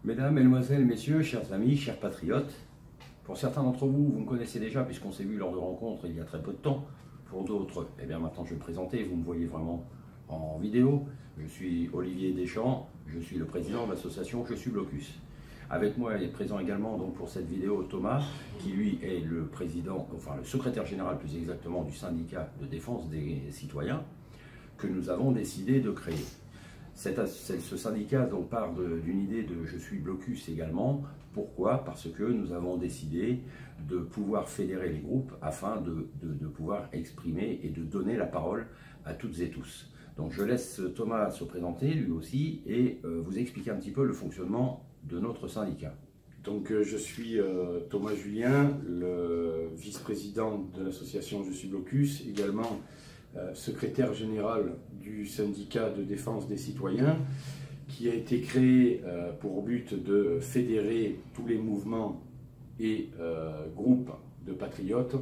Mesdames, Mesdemoiselles, Messieurs, chers amis, chers patriotes, pour certains d'entre vous, vous me connaissez déjà puisqu'on s'est vu lors de rencontres il y a très peu de temps. Pour d'autres, eh bien maintenant je vais me présenter, vous me voyez vraiment en vidéo. Je suis Olivier Deschamps, je suis le président de l'association Je suis Blocus. Avec moi est présent également donc pour cette vidéo Thomas, qui lui est le président, enfin le secrétaire général plus exactement du syndicat de défense des citoyens que nous avons décidé de créer. Ce syndicat donc part d'une idée de Je suis Blocus également. Pourquoi? Parce que nous avons décidé de pouvoir fédérer les groupes afin de pouvoir exprimer et de donner la parole à toutes et tous. Donc je laisse Thomas se présenter lui aussi et vous expliquer un petit peu le fonctionnement de notre syndicat. Donc je suis Thomas Julien, le vice-président de l'association Je suis Blocus, également secrétaire général du syndicat de défense des citoyens, qui a été créé pour but de fédérer tous les mouvements et groupes de patriotes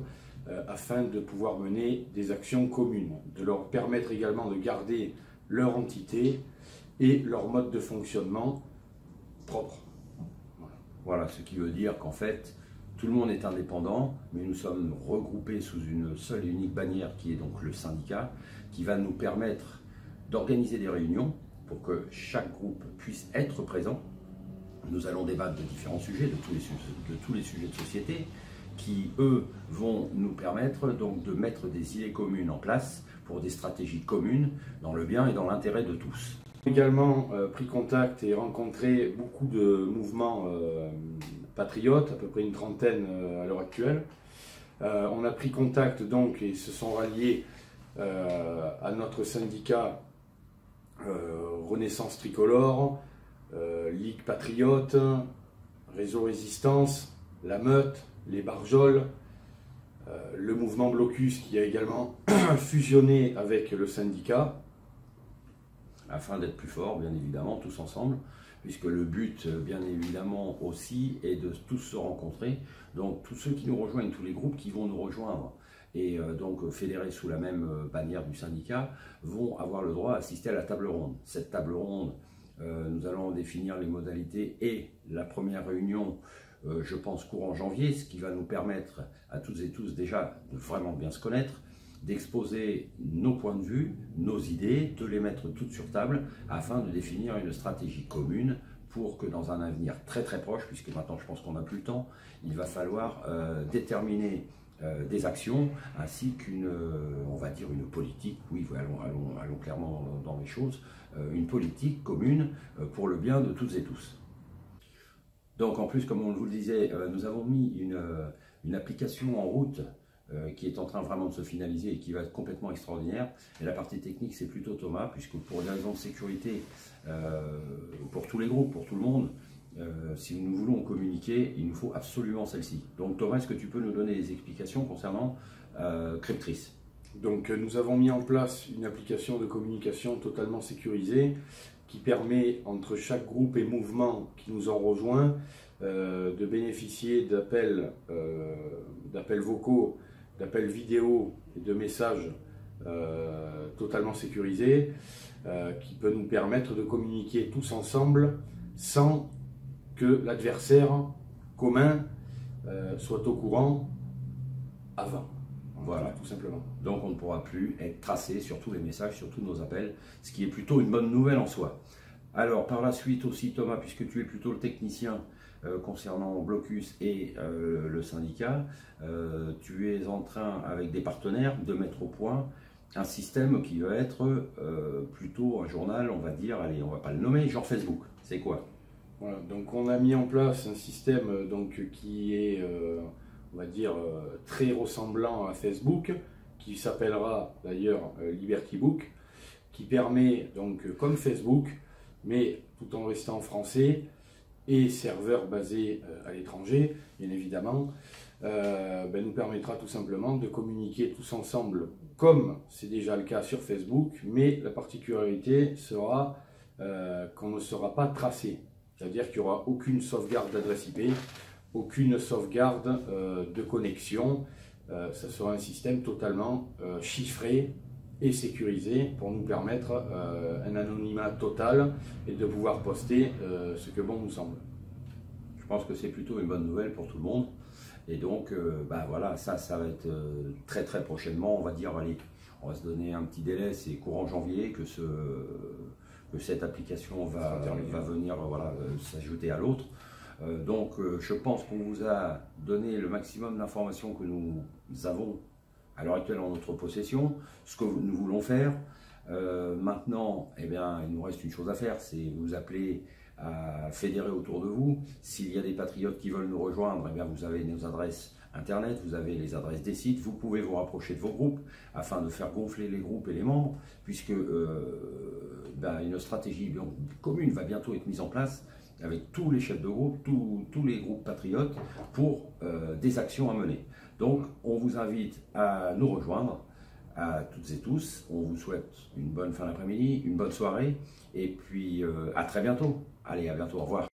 afin de pouvoir mener des actions communes, de leur permettre également de garder leur entité et leur mode de fonctionnement propre. Voilà, ce qui veut dire qu'en fait, tout le monde est indépendant, mais nous sommes regroupés sous une seule et unique bannière qui est donc le syndicat, qui va nous permettre d'organiser des réunions pour que chaque groupe puisse être présent. Nous allons débattre de différents sujets, de tous les sujets de société, qui eux vont nous permettre donc de mettre des idées communes en place pour des stratégies communes dans le bien et dans l'intérêt de tous. Également pris contact et rencontré beaucoup de mouvements patriotes, à peu près une trentaine à l'heure actuelle. On a pris contact donc et se sont ralliés à notre syndicat Renaissance Tricolore, Ligue Patriote, Réseau Résistance, La Meute, les Barjols, le mouvement Blocus qui a également fusionné avec le syndicat, afin d'être plus forts, bien évidemment, tous ensemble, puisque le but, bien évidemment, aussi, est de tous se rencontrer. Donc, tous ceux qui nous rejoignent, tous les groupes qui vont nous rejoindre, et donc fédérés sous la même bannière du syndicat, vont avoir le droit à assister à la table ronde. Cette table ronde, nous allons définir les modalités et la première réunion, je pense, courant janvier, ce qui va nous permettre à toutes et tous déjà de vraiment bien se connaître, d'exposer nos points de vue, nos idées, de les mettre toutes sur table afin de définir une stratégie commune pour que dans un avenir très très proche, puisque maintenant je pense qu'on n'a plus le temps, il va falloir déterminer des actions ainsi qu'une, on va dire une politique, oui, allons clairement dans les choses, une politique commune pour le bien de toutes et tous. Donc en plus, comme on vous le disait, nous avons mis une application en route qui est en train vraiment de se finaliser et qui va être complètement extraordinaire. Et la partie technique, c'est plutôt Thomas, puisque pour des raisons de sécurité, pour tous les groupes, pour tout le monde, si nous voulons communiquer, il nous faut absolument celle-ci. Donc Thomas, est-ce que tu peux nous donner des explications concernant Cryptris? Donc nous avons mis en place une application de communication totalement sécurisée qui permet entre chaque groupe et mouvement qui nous ont rejoints de bénéficier d'appels vocaux, d'appels vidéo et de messages totalement sécurisés qui peut nous permettre de communiquer tous ensemble sans que l'adversaire commun soit au courant avant. Voilà, tout simplement. Donc on ne pourra plus être tracé sur tous les messages, sur tous nos appels, ce qui est plutôt une bonne nouvelle en soi. Alors par la suite aussi Thomas, puisque tu es plutôt le technicien concernant Blocus et le syndicat, tu es en train avec des partenaires de mettre au point un système qui va être plutôt un journal, on va dire, allez, on va pas le nommer, genre Facebook. C'est quoi? Voilà, donc on a mis en place un système donc, qui est on va dire très ressemblant à Facebook, qui s'appellera d'ailleurs Liberty Book, qui permet donc comme Facebook, mais tout en restant français et serveur basé à l'étranger, bien évidemment, nous permettra tout simplement de communiquer tous ensemble comme c'est déjà le cas sur Facebook, mais la particularité sera qu'on ne sera pas tracé, c'est-à-dire qu'il n'y aura aucune sauvegarde d'adresse IP, aucune sauvegarde de connexion. Ça sera un système totalement chiffré et sécurisé pour nous permettre un anonymat total et de pouvoir poster ce que bon nous semble. Je pense que c'est plutôt une bonne nouvelle pour tout le monde. Et donc, voilà, ça va être très très prochainement. On va dire, allez, on va se donner un petit délai, c'est courant janvier que cette application va venir s'ajouter à l'autre. Donc, je pense qu'on vous a donné le maximum d'informations que nous avons à l'heure actuelle en notre possession, ce que nous voulons faire. Maintenant, eh bien, il nous reste une chose à faire, c'est vous appeler à fédérer autour de vous. S'il y a des patriotes qui veulent nous rejoindre, eh bien, vous avez nos adresses internet, vous avez les adresses des sites, vous pouvez vous rapprocher de vos groupes afin de faire gonfler les groupes et les membres, puisque une stratégie commune va bientôt être mise en place avec tous les chefs de groupe, tous les groupes patriotes pour des actions à mener. Donc on vous invite à nous rejoindre, à toutes et tous. On vous souhaite une bonne fin d'après-midi, une bonne soirée, et puis à très bientôt. Allez, à bientôt, au revoir.